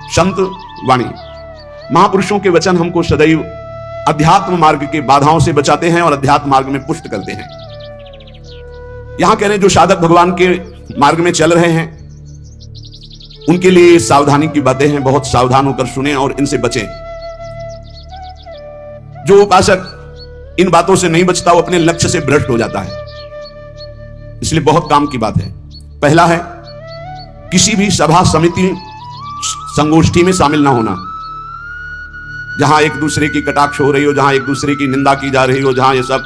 संत वाणी। महापुरुषों के वचन हमको सदैव अध्यात्म मार्ग के बाधाओं से बचाते हैं और अध्यात्म मार्ग में पुष्ट करते हैं। यहां कह रहे हैं जो साधक भगवान के मार्ग में चल रहे हैं उनके लिए सावधानी की बातें हैं, बहुत सावधान होकर सुने और इनसे बचें। जो उपासक इन बातों से नहीं बचता वो अपने लक्ष्य से भ्रष्ट हो जाता है, इसलिए बहुत काम की बात है। पहला है किसी भी सभा समिति संगोष्ठी में शामिल ना होना, जहां एक दूसरे की कटाक्ष हो रही हो, जहां एक दूसरे की निंदा की जा रही हो, जहां ये सब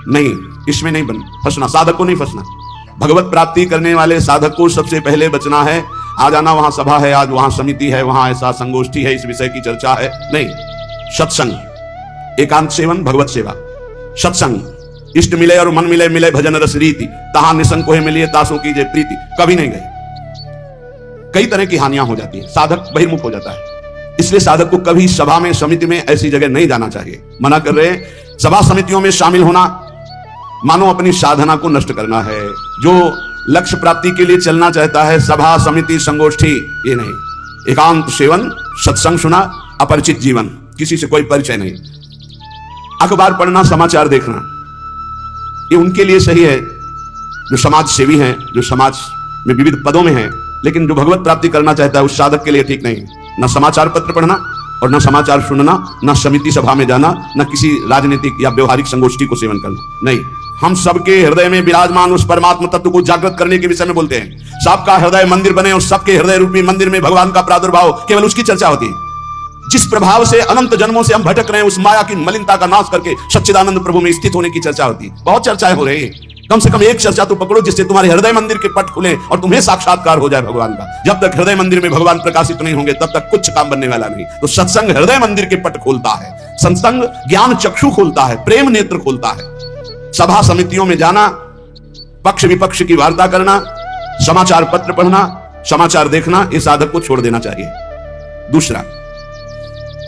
नहीं, इसमें नहीं फंसना। साधक को नहीं फंसना। भगवत प्राप्ति करने वाले साधक को सबसे पहले बचना है। आ जाना वहां सभा है, आज वहां समिति है, वहां ऐसा संगोष्ठी है, इस विषय की चर्चा है, नहीं। सत्संग, एकांत सेवन, भगवत सेवा, सत्संग। इष्ट मिले और मन मिले, मिले भजन रस रीति, तहां निसंग कोहे मिलिए तासों कीजिए प्रीति। कभी नहीं गए। कई तरह की हानियां हो जाती है, साधक बहिर्मुख हो जाता है। इसलिए साधक को कभी सभा में समिति में ऐसी जगह नहीं जाना चाहिए। मना कर रहे हैं। सभा समितियों में शामिल होना मानो अपनी साधना को नष्ट करना है। जो लक्ष्य प्राप्ति के लिए चलना चाहता है, सभा समिति संगोष्ठी ये नहीं। एकांत सेवन, सत्संग सुना, अपरिचित जीवन, किसी से कोई परिचय नहीं। अखबार पढ़ना, समाचार देखना, ये उनके लिए सही है जो समाज सेवी हैं, जो समाज में विविध पदों में हैं। लेकिन जो भगवत प्राप्ति करना चाहता है उस साधक के लिए ठीक नहीं। न समाचार पत्र पढ़ना और न समाचार सुनना, न समिति सभा में जाना, न किसी राजनीतिक या व्यवहारिक संगोष्ठी को सेवन करना, नहीं। हम सबके हृदय में विराजमान उस परमात्मा तत्व को जागृत करने के विषय में बोलते हैं। सबका हृदय मंदिर बने और सबके हृदय रूपी मंदिर में भगवान का प्रादुर्भाव, केवल उसकी चर्चा होती है। जिस प्रभाव से अनंत जन्मों से हम भटक रहे हैं, उस माया की मलिनता का नाश करके सच्चिदानंद प्रभु में स्थित होने की चर्चा होती है। बहुत चर्चाएं हो रही है। कम से कम एक चर्चा तो पकड़ो जिससे तुम्हारे हृदय मंदिर के पट खुले और तुम्हें साक्षात्कार हो जाए भगवान का। जब तक हृदय मंदिर में भगवान प्रकाशित नहीं होंगे तब तक कुछ काम बनने वाला नहीं। तो सत्संग हृदय मंदिर के पट खोलता है, सत्संग ज्ञान चक्षु खोलता है, प्रेम नेत्र खोलता है। सभा समितियों में जाना, पक्ष विपक्ष की वार्ता करना, समाचार पत्र पढ़ना, समाचार देखना, इस साधक को छोड़ देना चाहिए। दूसरा,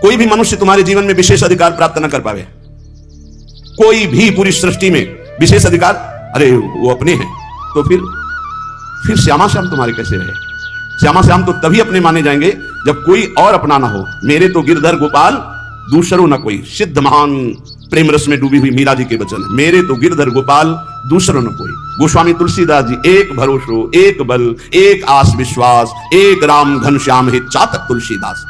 कोई भी मनुष्य तुम्हारे जीवन में विशेष अधिकार प्राप्त न कर पावे। कोई भी पूरी सृष्टि में विशेष अधिकार, अरे वो अपने हैं, तो फिर श्यामा श्याम तुम्हारे कैसे रहे? श्यामा श्याम तो तभी अपने माने जाएंगे जब कोई और अपना ना हो। मेरे तो गिरधर गोपाल दूसरों न कोई। सिद्ध महान प्रेम रस में डूबी हुई मीरा जी के वचन, मेरे तो गिरधर गोपाल दूसरों न कोई। गोस्वामी तुलसीदास जी, एक भरोसो एक बल एक आस विश्वास, एक राम घनश्याम हित चातक तुलसीदास।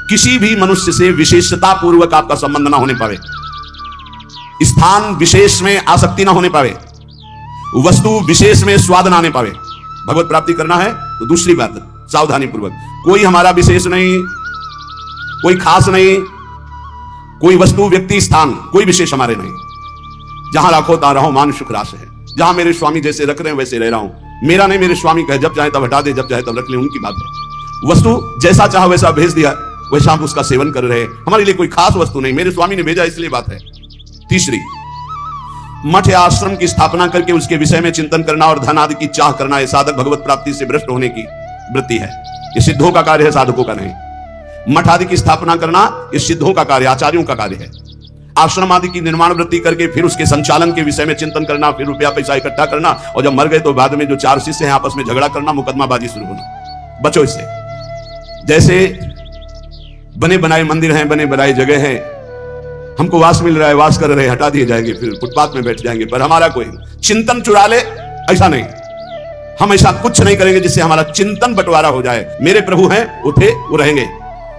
किसी भी मनुष्य से विशेषता पूर्वक आपका संबंध ना होने पावे, स्थान विशेष में आसक्ति ना होने पावे, वस्तु विशेष में स्वाद ना आने पावे। भगवत प्राप्ति करना है तो दूसरी बात, सावधानी पूर्वक। कोई हमारा विशेष नहीं, कोई खास नहीं, कोई वस्तु व्यक्ति स्थान कोई विशेष हमारे नहीं। जहां राखो ता रहो मान सुख रास है। जहां मेरे स्वामी जैसे रख रहे हैं वैसे रह रहा हूं। मेरा नहीं, मेरे स्वामी का है, जब चाहे तब हटा दे, जब चाहे तब रख ले, उनकी बात है। वस्तु जैसा चाह वैसा भेज दिया, वैसा हम उसका सेवन कर रहे हैं। हमारे लिए कोई खास वस्तु नहीं, मेरे स्वामी ने भेजा इसलिए बात है। तीसरी, मठ या आश्रम की स्थापना करके उसके विषय में चिंतन करना और धन आदि की चाह करना, यह साधक भगवत प्राप्ति से भ्रष्ट होने की वृत्ति है। यह सिद्धों का कार्य है, साधकों का नहीं। मठ आदि की स्थापना करना यह सिद्धों का कार्य, आचार्यों का कार्य है। आश्रम आदि की निर्माण वृत्ति करके फिर उसके संचालन के विषय में चिंतन करना, फिर रुपया पैसा इकट्ठा करना, और जब मर गए तो बाद में जो चार शिष्य हैं आपस में झगड़ा करना, मुकदमाबाजी शुरू होना। बचो इससे। जैसे बने बनाए मंदिर हैं, बने बनाए जगह है, हमको वास मिल रहा है, वास कर रहे, हटा दिए जाएंगे, फिर फुटपाथ में बैठ जाएंगे, पर हमारा कोई चिंतन चुरा ले, ऐसा नहीं। हम ऐसा कुछ नहीं करेंगे जिससे हमारा चिंतन बंटवारा हो जाए। मेरे प्रभु हैं, वो थे, वो रहेंगे।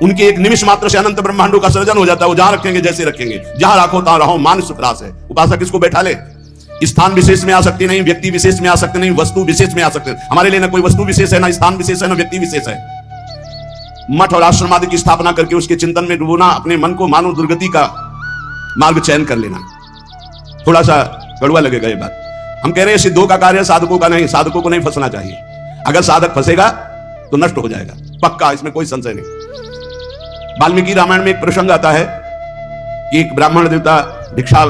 उनके एक निमिष मात्र से अनंत ब्रह्मांडों का सृजन हो जाता है। वो जहां रखेंगे जैसे रखेंगे, जहां राखो तहां रहो मान सुख रास है। उपासक इसको बैठा ले। स्थान विशेष में आ सकती नहीं, व्यक्ति विशेष में आ सकते नहीं, वस्तु विशेष में आ सकते। हमारे लिए ना कोई वस्तु विशेष है, ना स्थान विशेष है, ना व्यक्ति विशेष है। मठ और आश्रम आदि की स्थापना करके उसके चिंतन में डूबना, अपने मन को मानव दुर्गति का मार्ग चयन कर लेना। थोड़ा सा कड़वा लगेगा ये बात। हम कह रहे हैं सिद्धों का कार्य, साधकों का नहीं। साधकों को नहीं फंसना चाहिए। अगर साधक फंसेगा तो नष्ट हो जाएगा, पक्का, इसमें कोई संशय नहीं। वाल्मीकि रामायण में एक प्रसंग आता है कि एक ब्राह्मण देवता भिक्षा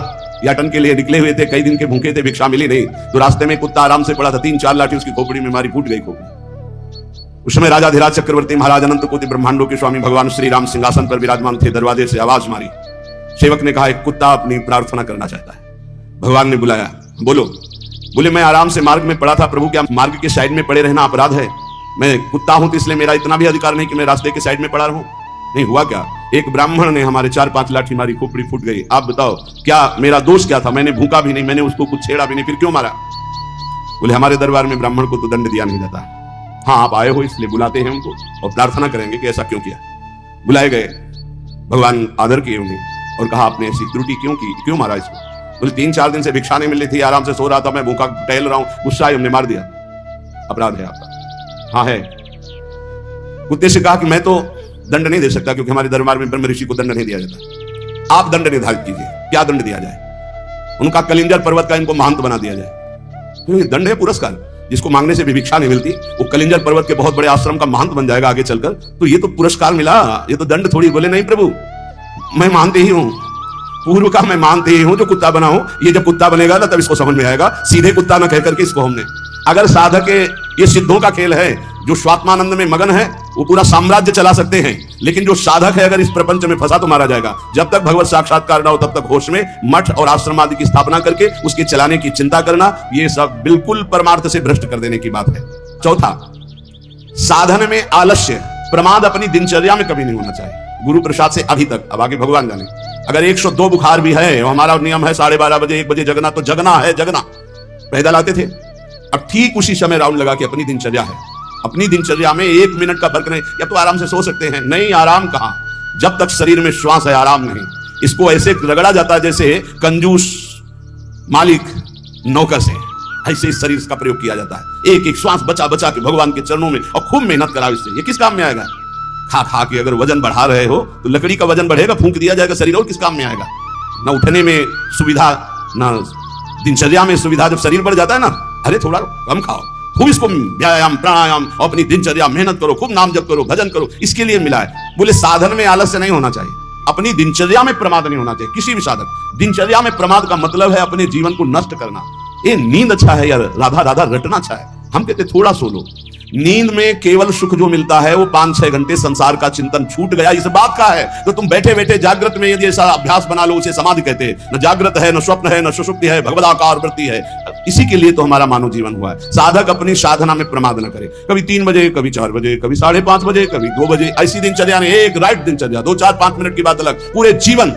याटन के लिए निकले हुए थे, कई दिन के भूखे थे, भिक्षा मिली नहीं, तो रास्ते में कुत्ता आराम से पड़ा था, 3-4 लाठी उसकी खोपड़ी में मारी, फूट गई खोपड़ी। उस समय राजा धीराज चक्रवर्ती महाराज अनंत कोटि ब्रह्मांडों के स्वामी भगवान श्री राम सिंहासन पर विराजमान थे। दरवाजे से आवाज मारी। सेवक ने कहा एक कुत्ता अपनी प्रार्थना करना चाहता है। भगवान ने बुलाया, बोलो। बोले मैं आराम से मार्ग में पड़ा था प्रभु, क्या मार्ग के साइड में पड़े रहना अपराध है? मैं कुत्ता हूं तो इसलिए मेरा इतना भी अधिकार नहीं कि मैं रास्ते के साइड में पड़ा रहूं। नहीं, हुआ क्या, एक ब्राह्मण ने हमारे 4-5 लाठी मारी, खोपड़ी फूट गई। आप बताओ क्या मेरा दोष क्या था? मैंने भूखा भी नहीं, मैंने उसको कुछ छेड़ा भी नहीं, फिर क्यों मारा? बोले हमारे दरबार में ब्राह्मण को तो दंड दिया नहीं जाता। हाँ, आप आए हो इसलिए बुलाते हैं उनको और प्रार्थना करेंगे कि ऐसा क्यों किया। बुलाए गए, भगवान आदर किए उन्हें और कहा आपने ऐसी त्रुटि क्यों की, क्यों मारा इसको? बोले 3-4 दिन से भिक्षा नहीं मिल रही थी, आराम से सो रहा था, मैं भूखा टहल रहा हूं, गुस्सा आई, हमने मार दिया। अपराध है आपका। हाँ है। कुत्ते से कहा कि मैं तो दंड नहीं दे सकता क्योंकि हमारे दरबार में ब्रह्म ऋषि को दंड नहीं दिया जाता, आप दंड निर्धारित कीजिए, क्या दंड दिया जाए? उनका कलिंजर पर्वत का इनको महंत बना दिया जाए। तो ये दंड है, पुरस्कार। जिसको मांगने से भी भिक्षा नहीं मिलती वो कलिंजर पर्वत के बहुत बड़े आश्रम का महंत बन जाएगा आगे चलकर, तो ये तो पुरस्कार मिला, ये तो दंड थोड़ी। बोले नहीं प्रभु, मैं मानते ही हूं, पूर्व का मैं मानते ही हूं, जो कुत्ता बना हूं, ये जब कुत्ता बनेगा ना तब इसको समझ में आएगा। सीधे कुत्ता ना कह करके इसको हमने, अगर साधक ये सिद्धों का खेल है, जो स्वात्मानंद में मगन है वो पूरा साम्राज्य चला सकते हैं, लेकिन जो साधक है अगर इस प्रपंच में फंसा तो मारा जाएगा। जब तक भगवत साक्षात्कार ना हो तब तक होश में मठ और आश्रम आदि की स्थापना करके उसके चलाने की चिंता करना, ये सब बिल्कुल परमार्थ से भ्रष्ट कर देने की बात है। चौथा, साधन में आलस्य, प्रमाद अपनी दिनचर्या में कभी नहीं होना चाहिए। गुरु प्रसाद से अभी तक, अब आगे भगवान जाने, अगर 102 बुखार भी है और हमारा नियम है 12:30 बजे 1 बजे जगना, तो जगना है, जगना। पैदल आते थे, अब ठीक उसी समय राउंड लगा के अपनी दिनचर्या है, अपनी दिनचर्या में 1 मिनट का फर्क नहीं। या तो आराम से सो सकते हैं, नहीं, आराम कहां, जब तक शरीर में श्वास है आराम नहीं। इसको ऐसे रगड़ा जाता है जैसे कंजूस मालिक नौकर से, ऐसे इस शरीर का प्रयोग किया जाता है। एक एक श्वास बचा बचा के भगवान के चरणों में, और खूब मेहनत कराओ इससे। ये किस काम में आएगा? खा खा के अगर वजन बढ़ा रहे हो तो लकड़ी का वजन बढ़ेगा, फूंक दिया जाएगा शरीर, और किस काम में आएगा? ना उठने में सुविधा, ना दिनचर्या में सुविधा। जब शरीर बढ़ जाता है ना, अरे थोड़ा कम खाओ, खूब इसको व्यायाम प्राणायाम, अपनी दिनचर्या मेहनत करो, खूब नाम जप करो, भजन करो, इसके लिए मिला है। बोले साधन में आलस्य नहीं होना चाहिए, अपनी दिनचर्या में प्रमाद नहीं होना चाहिए। किसी भी साधक, दिनचर्या में प्रमाद का मतलब है अपने जीवन को नष्ट करना। ये नींद अच्छा है यार, राधा राधा रटना अच्छा है, हम कहते थोड़ा सो लो। नींद में केवल सुख जो मिलता है वो 5-6 घंटे संसार का चिंतन छूट गया, इस बात का है। तो तुम बैठे बैठे जागृत में यदि ऐसा अभ्यास बना लो, उसे समाधि कहते हैं। न जागृत है, न स्वप्न है, न सुषुप्ति है, भगवदाकार वृत्ति है। इसी के लिए तो हमारा मानव जीवन हुआ है। साधक अपनी साधना में प्रमाद न करे, कभी 3 बजे, कभी 4 बजे, कभी 5:30 बजे, कभी 2 बजे, ऐसी दिनचर्या नहीं। एक राइट दिनचर्या, 2, 4, 5 मिनट की बात अलग, पूरे जीवन,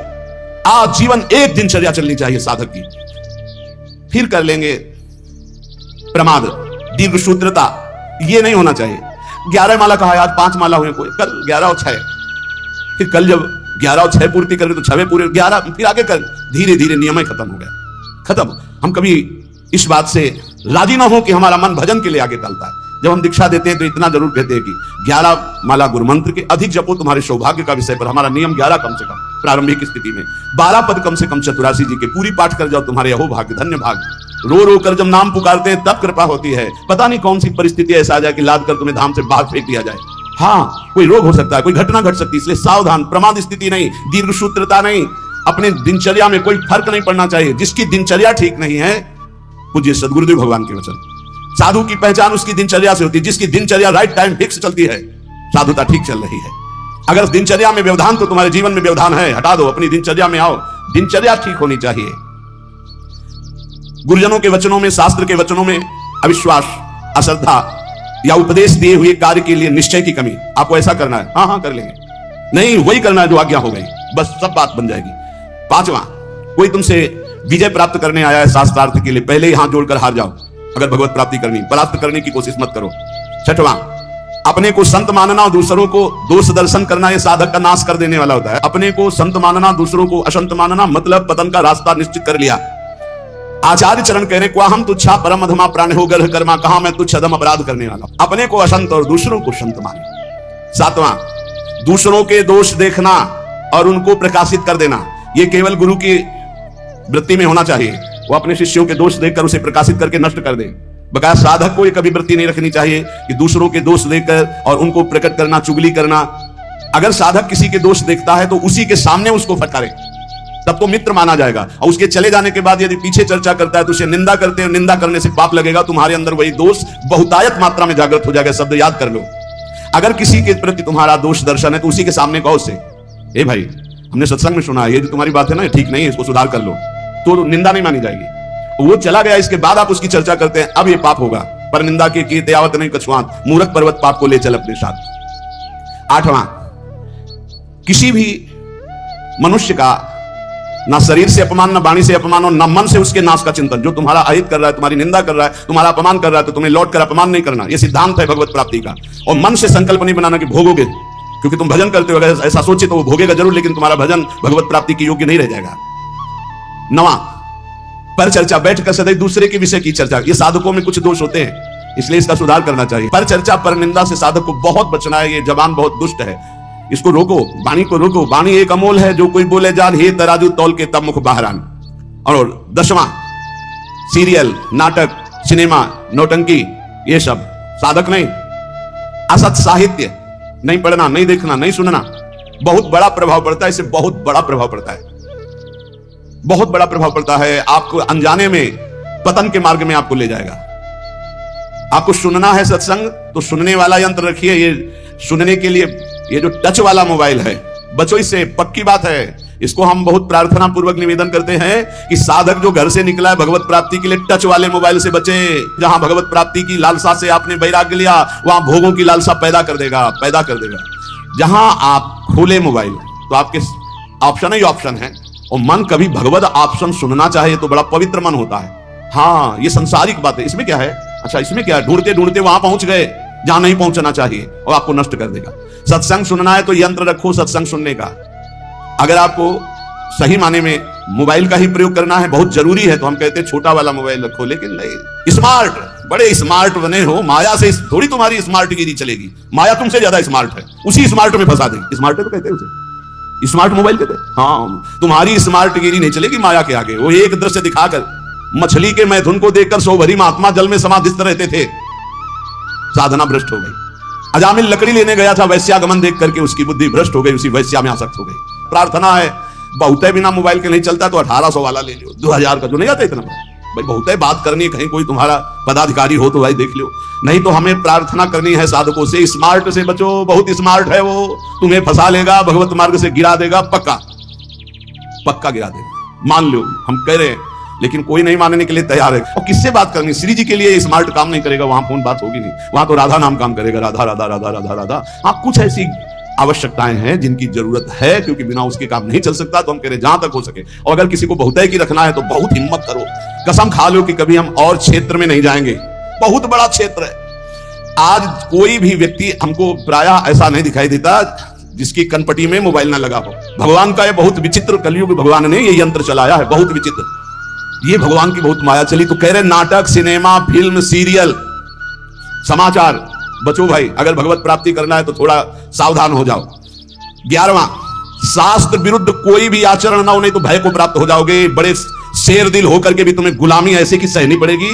आजीवन एक दिनचर्या चलनी चाहिए साधक की। फिर कर लेंगे प्रमाद, दीर्घ सूत्रता, ये नहीं होना चाहिए। 11 माला कहा, आज 5 माला हुए, कोई कल 11 और 6, फिर कल जब 11 और 6 पूर्ति कर रहे तो 6 पूरे 11, फिर आगे कर, धीरे धीरे नियम ही खत्म हो गया, खत्म। हम कभी इस बात से राजी ना हो कि हमारा मन भजन के लिए आगे चलता है। जब हम दीक्षा देते हैं तो इतना जरूर कहते हैं कि 11 माला गुरु मंत्र के अधिक जपो तुम्हारे सौभाग्य का विषय पर। हमारा नियम 11 कम से कम प्रारंभिक स्थिति में, 12 पद कम से कम चतुरासी जी के पूरी पाठ कर जाओ, तुम्हारे अहो भाग्य, धन्य भाग्य। रो रो कर जब नाम पुकारते हैं तब कृपा होती है। पता नहीं कौन सी परिस्थिति ऐसा आ जाए कि लाद कर तुम्हें धाम से बाहर फेंक दिया जाए। हाँ, कोई रोग हो सकता है, कोई घटना घट सकती है, इसलिए सावधान, प्रमाद स्थिति नहीं, दीर्घ सूत्रता नहीं, अपने दिनचर्या में कोई फर्क नहीं पड़ना चाहिए। जिसकी दिनचर्या ठीक नहीं है, पूज्य सदगुरुदेव भगवान के वचन, साधु की पहचान उसकी दिनचर्या से होती है। जिसकी दिनचर्या राइट टाइम फिक्स चलती है, साधुता ठीक चल रही है। अगर दिनचर्या में व्यवधान, तो तुम्हारे जीवन में व्यवधान है, हटा दो, अपनी दिनचर्या में आओ। दिनचर्या ठीक होनी चाहिए। गुरुजनों के वचनों में, शास्त्र के वचनों में अविश्वास, अश्रद्धा या उपदेश दिए हुए कार्य के लिए निश्चय की कमी। आपको ऐसा करना है, हाँ हाँ कर लेंगे, नहीं वही करना है जो आज्ञा हो गई, बस सब बात बन जाएगी। 5वां, कोई तुमसे विजय प्राप्त करने आया है शास्त्रार्थ के लिए, पहले ही हाथ जोड़कर हार जाओ। अगर भगवत प्राप्ति करनी, प्राप्त करने की कोशिश मत करो। 6वां, अपने को संत मानना और दूसरों को दोष दर्शन करना, यह साधक का नाश कर देने वाला होता है। अपने को संत मानना, दूसरों को असंत मानना, मतलब पतन का रास्ता निश्चित कर लिया। आचार्य चरण कह रहे, को हम तुच्छा परम अधमा प्राण हो गर्ह कर्मा, कहा मैं तुच्छ अधम अपराध करने वाला। अपने को असंत और दूसरों को संत माने। 7वां, दूसरों के दोष देखना और उनको प्रकाशित कर देना, यह केवल गुरु की वृत्ति में होना चाहिए। वो अपने शिष्यों के दोष देखकर उसे प्रकाशित करके नष्ट कर दे। बकाया साधक को यह कभी वृत्ति नहीं रखनी चाहिए कि दूसरों के दोष देखकर और उनको प्रकट करना, चुगली करना। अगर साधक किसी के दोष देखता है तो उसी के सामने उसको फटकारे, तब तो मित्र माना जाएगा। और उसके चले जाने के बाद यदि पीछे चर्चा करता है तो उसे निंदा करते हैं, निंदा करने से पाप लगेगा, तुम्हारे अंदर वही दोष बहुतायत मात्रा में जागृत हो जाएगा। शब्द याद कर लो। अगर किसी के प्रति तुम्हारा दोष दर्शन है तो उसी के सामने कहो उसे, ए भाई हमने सत्संग में सुना है, ये जो तुम्हारी बात है ना ठीक नहीं है, इसको सुधार कर लो, तो निंदा नहीं मानी जाएगी। वो चला गया, इसके बाद आप उसकी चर्चा करते हैं, अब ये पाप होगा, पर निंदा की कीर्ति आवत नहीं कछुआत, मूर्ख पर्वत पाप को ले चल अपने साथ। 8वां, किसी भी मनुष्य का ना शरीर से अपमान, ना वाणी से अपमान और ना मन से उसके नाश का चिंतन। जो तुम्हारा अहित कर रहा है, तुम्हारी निंदा कर रहा है, तुम्हारा अपमान कर रहा है, तो तुम्हें लौट कर अपमान नहीं करना। यह सिद्धांत है भगवत प्राप्ति का। और मन से संकल्प नहीं बनाना कि भोगोगे, क्योंकि तुम भजन करते हो, अगर ऐसा सोचे तो वो भोगेगा जरूर, लेकिन तुम्हारा भजन भगवत प्राप्ति के योग्य नहीं रह जाएगा। 9वां, पर चर्चा, बैठकर सदैव दूसरे के विषय की चर्चा। ये साधकों में कुछ दोष होते हैं, इसलिए इसका सुधार करना चाहिए। पर चर्चा, पर निंदा से साधक को बहुत बचना है। ये जबान बहुत दुष्ट है, इसको रोको, वाणी को रोको। वाणी एक अमोल है, जो कोई बोले जान, हे तराजू तौल के तब मुख बाहरान। और 10वां, सीरियल, नाटक, सिनेमा, नौटंकी, ये सब साधक नहीं। असत साहित्य नहीं पढ़ना, नहीं देखना, नहीं सुनना, बहुत बड़ा प्रभाव पड़ता है। इससे बहुत बड़ा प्रभाव पड़ता है, बहुत बड़ा प्रभाव पड़ता है। आपको अनजाने में पतन के मार्ग में आपको ले जाएगा। आपको सुनना है सत्संग, तो सुनने वाला यंत्र रखिए। ये सुनने के लिए ये जो टच वाला मोबाइल है, बचो इससे, पक्की बात है। इसको हम बहुत प्रार्थना पूर्वक निवेदन करते हैं कि साधक जो घर से निकला है भगवत प्राप्ति के लिए, टच वाले मोबाइल से बचे। जहां भगवत प्राप्ति की लालसा से आपने वैराग्य लिया, वहां भोगों की लालसा पैदा कर देगा। जहां आप खोले मोबाइल, तो आपके ऑप्शन ही ऑप्शन है। और मन कभी भगवत ऑप्शन सुनना चाहे तो बड़ा पवित्र मन होता है। हाँ, ये संसारिक बात है। इसमें क्या है? अच्छा, इसमें क्या है? ढूंढते ढूंढते वहां पहुंच गए जहां नहीं पहुंचना चाहिए, और आपको नष्ट कर देगा। सत्संग सुनना है तो यंत्र रखो सत्संग सुनने का। अगर आपको सही माने में मोबाइल का ही प्रयोग करना है, बहुत जरूरी है, तो हम कहते हैं छोटा वाला मोबाइल रखो। लेकिन नहीं, स्मार्ट, बड़े स्मार्ट बने हो, माया से थोड़ी तुम्हारी स्मार्टगिरी चलेगी। माया तुमसे ज्यादा स्मार्ट है, उसी स्मार्ट में फंसा देगी। स्मार्ट तो कहते हैं उसे, स्मार्ट मोबाइल कहते हैं। हाँ, तुम्हारी स्मार्टगिरी नहीं चलेगी माया के आगे। वो एक दृश्य दिखाकर, मछली के मैथुन को देखकर सौ भरी महात्मा जल में समाधिस्थ रहते थे, साधना भ्रष्ट हो गई। अजामिल लकड़ी लेने गया था, वैश्यागमन देख करके उसकी बुद्धि भ्रष्ट हो गई, उसी वैश्या में आसक्त हो गई। प्रार्थना है, बहुत बिना मोबाइल के नहीं चलता, तो 1800 वाला ले लो, 2000 का जो नहीं आता इतना। भाई बहुत है, बात करनी है, कहीं कोई तुम्हारा पदाधिकारी हो तो भाई देख लो। नहीं तो हमें प्रार्थना करनी है साधकों से, स्मार्ट से बचो, बहुत स्मार्ट है वो, तुम्हें फंसा लेगा, भगवत मार्ग से गिरा देगा, पक्का पक्का गिरा देगा। मान लो हम कह रहे हैं, लेकिन कोई नहीं मानने के लिए तैयार है। और किससे बात करनी? श्री जी के लिए स्मार्ट काम नहीं करेगा, वहां फोन बात होगी नहीं, वहां तो राधा नाम काम करेगा, राधा राधा राधा राधा राधा। हाँ, कुछ ऐसी आवश्यकताएं हैं जिनकी जरूरत है, क्योंकि बिना उसके काम नहीं चल सकता। तो हम कह रहे जहां तक हो सके। और अगर किसी को बहुतायत की रखना है तो बहुत हिम्मत करो, कसम खा लो कि कभी हम और क्षेत्र में नहीं जाएंगे। बहुत बड़ा क्षेत्र है। आज कोई भी व्यक्ति हमको प्रायः ऐसा नहीं दिखाई देता जिसकी कनपटी में मोबाइल ना लगा हो। भगवान का ये बहुत विचित्र, कलयुग भगवान ने ये यंत्र चलाया है, बहुत विचित्र। ये भगवान की बहुत माया चली। तो कह रहे नाटक, सिनेमा, फिल्म, सीरियल, समाचार, बचो भाई। अगर भगवत प्राप्ति करना है तो थोड़ा सावधान हो जाओ। 11वां, शास्त्र विरुद्ध कोई भी आचरण ना हो, नहीं तो भय को प्राप्त हो जाओगे। बड़े शेर दिल होकर के भी तुम्हें गुलामी ऐसे की सहनी पड़ेगी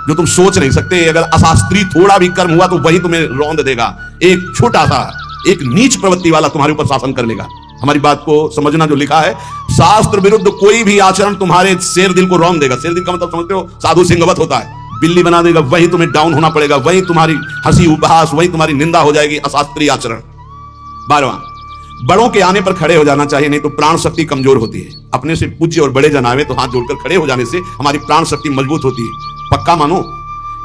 जो तुम सोच नहीं सकते। अगर अशास्त्रीय थोड़ा भी कर्म हुआ तो वही तुम्हें रौंद देगा। एक छोटा सा, एक नीच प्रवृत्ति वाला तुम्हारे ऊपर शासन कर लेगा। हमारी बात को समझना, जो लिखा है, शास्त्र विरुद्ध कोई भी आचरण तुम्हारे शेर दिल को रौंद देगा। शेर दिल का मतलब समझते हो? साधु सिंहवत होता है, बिल्ली बना देगा। वही तुम्हें डाउन होना पड़ेगा, वही तुम्हारी हंसी उपहास, वही तुम्हारी निंदा हो जाएगी, अशास्त्रीय आचरण। 12वां, बड़ों के आने पर खड़े हो जाना चाहिए, नहीं तो प्राण शक्ति कमजोर होती है। अपने से पूज्य और बड़े जन आवे तो हाथ जोड़कर खड़े हो जाने से हमारी प्राण शक्ति मजबूत होती है। पक्का मानो,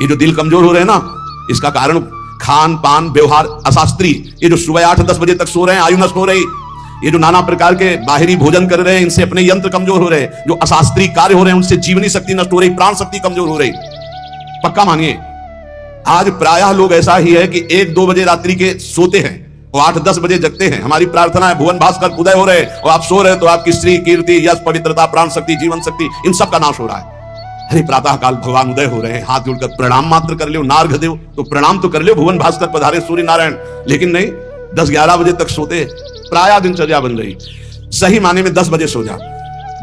ये जो दिल कमजोर हो रहे हैं ना, इसका कारण खान पान, व्यवहार अशास्त्रीय। ये जो सुबह 8-10 बजे तक सो रहे हैं, आयु नष्ट हो रही। ये जो नाना प्रकार के बाहरी भोजन कर रहे हैं, इनसे अपने यंत्र कमजोर हो रहे हैं। जो अशास्त्रीय कार्य हो रहे हैं, उनसे जीवनी शक्ति नष्ट हो रही, प्राण शक्ति कमजोर हो रही। पक्का मानिए, आज प्रायः लोग ऐसा ही है कि 1-2 बजे रात्रि के सोते हैं और 8-10 बजे जगते हैं। हमारी प्रार्थना है भुवन भास्कर उदय हो रहे और आप सो रहे, तो आपकी श्री, कीर्ति, यश, पवित्रता, प्राण शक्ति, जीवन शक्ति, इन सब का नाश हो रहा है। अरे प्रातः काल भगवान उदय हो रहे हैं, हाथ जोड़कर प्रणाम मात्र कर लो, नार्घ देव तो प्रणाम तो कर लो, भुवन भास्कर पधारे सूर्य नारायण। लेकिन नहीं, 10-11 बजे तक सोते, प्रायः दिनचर्या बन रही। सही माने में 10 बजे सो जा,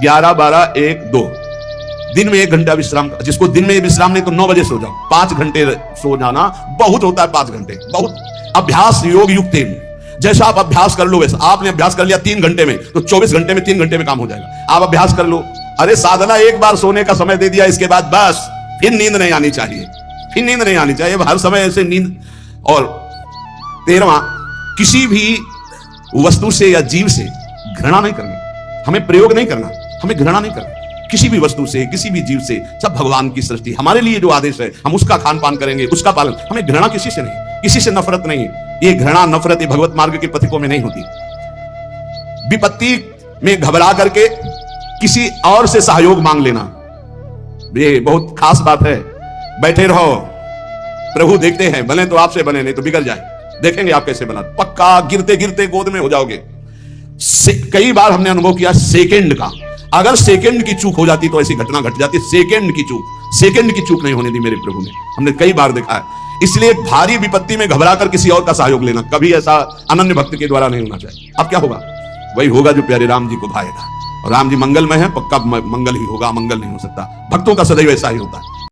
11, 12, 1, 2 दिन में 1 घंटा विश्राम। जिसको दिन में विश्राम नहीं तो 9 बजे सो जाओ। 5 घंटे सो जाना बहुत होता है, 5 घंटे बहुत। अभ्यास योग युक्त, जैसा आप अभ्यास कर लो वैसा। आपने अभ्यास कर लिया 3 घंटे में, तो 24 घंटे में 3 घंटे में काम हो जाएगा। आप अभ्यास कर लो। अरे साधना एक बार सोने का समय दे दिया, इसके बाद बस फिर नींद नहीं आनी चाहिए, फिर नींद नहीं आनी चाहिए हर समय ऐसे नींद। और 13वां, किसी भी वस्तु से या जीव से घृणा नहीं करनी। हमें प्रयोग नहीं करना, हमें घृणा नहीं करना। किसी भी वस्तु से, किसी भी जीव से, सब भगवान की सृष्टि। हमारे लिए जो आदेश है हम उसका खान पान करेंगे, उसका पालन। हमें घृणा किसी से नहीं, किसी से नफरत नहीं। ये घृणा नफरत ये भगवत मार्ग के पथिकों में नहीं होती। विपत्ति में घबरा करके किसी और से सहयोग मांग लेना, ये बहुत खास बात है। बैठे रहो, प्रभु देखते हैं, बने तो आपसे बने, नहीं तो बिगड़ जाए। देखेंगे आप कैसे बना, पक्का गिरते गिरते गोद में हो जाओगे। कई बार हमने अनुभव किया सेकंड का, अगर सेकंड की चूक हो जाती तो ऐसी घटना घट जाती। सेकंड की चूक नहीं होने दी मेरे प्रभु ने, हमने कई बार देखा है। इसलिए भारी विपत्ति में घबरा कर किसी और का सहयोग लेना कभी ऐसा अनन्य भक्त के द्वारा नहीं होना चाहिए। अब क्या होगा? वही होगा जो प्यारे राम जी को भाएगा। और राम जी मंगलमय है, पक्का मंगल ही होगा, मंगल नहीं हो सकता। भक्तों का सदैव ऐसा ही होता है।